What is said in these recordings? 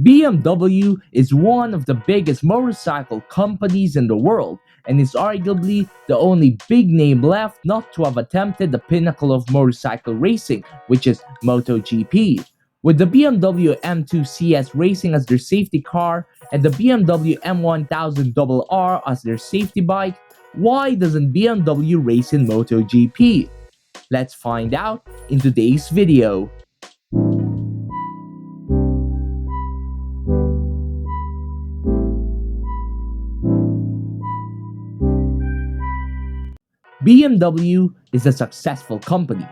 BMW is one of the biggest motorcycle companies in the world and is arguably the only big name left not to have attempted the pinnacle of motorcycle racing, which is MotoGP. With the BMW M2 CS Racing as their safety car and the BMW M1000RR as their safety bike, why doesn't BMW race in MotoGP? Let's find out in today's video. BMW is a successful company.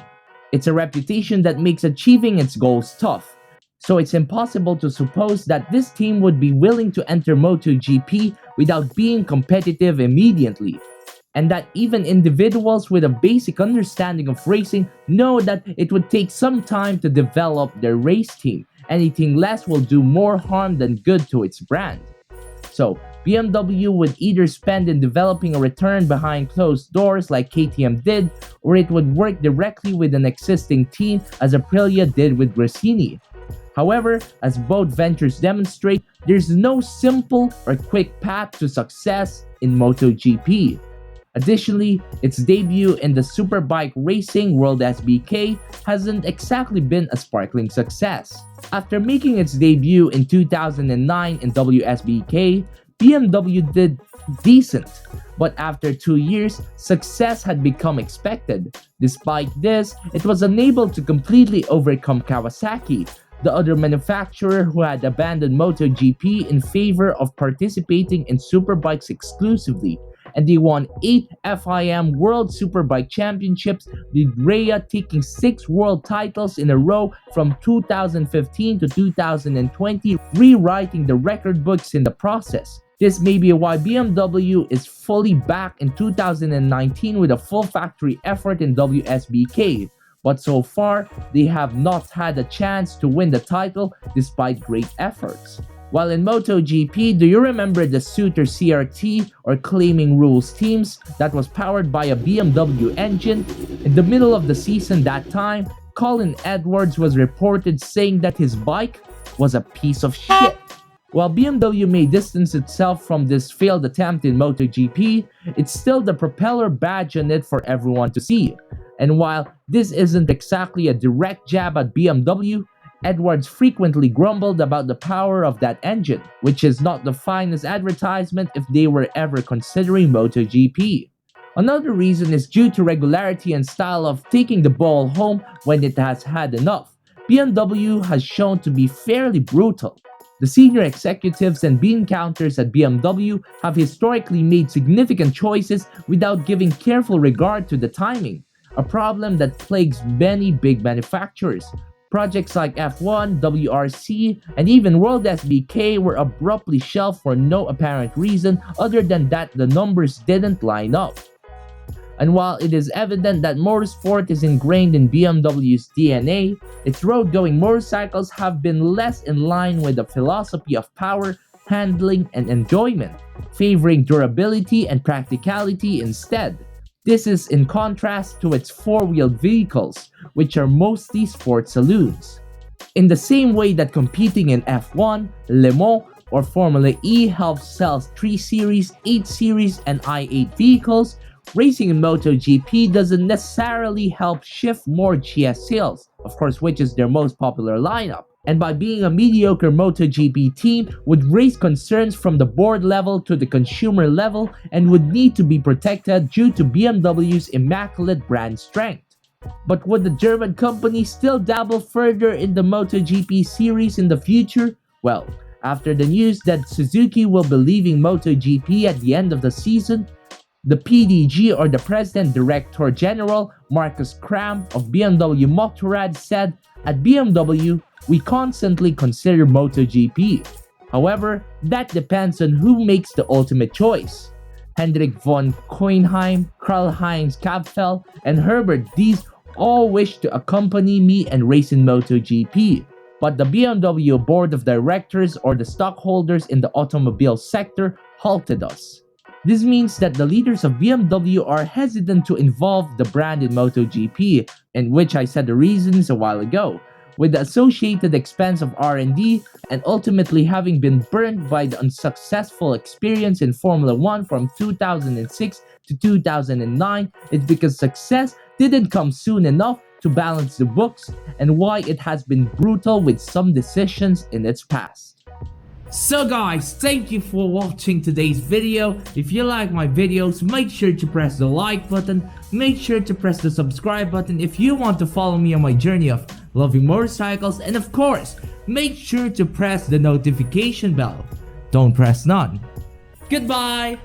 It's a reputation that makes achieving its goals tough, so it's impossible to suppose that this team would be willing to enter MotoGP without being competitive immediately, and that even individuals with a basic understanding of racing know that it would take some time to develop their race team. Anything less will do more harm than good to its brand. So, BMW would either spend in developing a return behind closed doors like KTM did, or it would work directly with an existing team as Aprilia did with Gresini. However, as both ventures demonstrate, there's no simple or quick path to success in MotoGP. Additionally, its debut in the Superbike Racing World SBK hasn't exactly been a sparkling success. After making its debut in 2009 in WSBK, BMW did decent, but after 2 years, success had become expected. Despite this, it was unable to completely overcome Kawasaki, the other manufacturer who had abandoned MotoGP in favor of participating in Superbikes exclusively, and they won 8 FIM World Superbike Championships, with Rhea taking 6 world titles in a row from 2015 to 2020, rewriting the record books in the process. This may be why BMW is fully back in 2019 with a full factory effort in WSBK, but so far they have not had a chance to win the title despite great efforts. While in MotoGP, do you remember the Suter CRT or Claiming Rules teams that was powered by a BMW engine? In the middle of the season that time, Colin Edwards was reported saying that his bike was a piece of shit. While BMW may distance itself from this failed attempt in MotoGP, it's still the propeller badge on it for everyone to see. And while this isn't exactly a direct jab at BMW, Edwards frequently grumbled about the power of that engine, which is not the finest advertisement if they were ever considering MotoGP. Another reason is due to regularity and style of taking the ball home when it has had enough. BMW has shown to be fairly brutal. The senior executives and bean counters at BMW have historically made significant choices without giving careful regard to the timing, a problem that plagues many big manufacturers. Projects like F1, WRC, and even World SBK were abruptly shelved for no apparent reason other than that the numbers didn't line up. And while it is evident that motorsport is ingrained in BMW's DNA, its road-going motorcycles have been less in line with the philosophy of power, handling, and enjoyment, favoring durability and practicality instead. This is in contrast to its four-wheeled vehicles, which are mostly sport saloons. In the same way that competing in F1, Le Mans, or Formula E helps sell 3 Series, 8 Series, and i8 vehicles, racing in MotoGP doesn't necessarily help shift more GS sales, of course, which is their most popular lineup. And by being a mediocre MotoGP team would raise concerns from the board level to the consumer level and would need to be protected due to BMW's immaculate brand strength. But would the German company still dabble further in the MotoGP series in the future? Well, after the news that Suzuki will be leaving MotoGP at the end of the season, the PDG or the President Director General Markus Kram of BMW Motorrad said, "At BMW, we constantly consider MotoGP. However, that depends on who makes the ultimate choice. Hendrik von Koenheim, Karl-Heinz Kapfel, and Herbert Diess all wish to accompany me and race in MotoGP. But the BMW Board of Directors or the stockholders in the automobile sector halted us. This means that the leaders of BMW are hesitant to involve the brand in MotoGP, in which I said the reasons a while ago. with the associated expense of R&D, and ultimately having been burned by the unsuccessful experience in Formula 1 from 2006 to 2009, it's because success didn't come soon enough to balance the books, and why it has been brutal with some decisions in its past. So guys, thank you for watching today's video. If you like my videos, make sure to press the like button, make sure to press the subscribe button if you want to follow me on my journey of loving motorcycles, and of course, make sure to press the notification bell. Don't press none. Goodbye!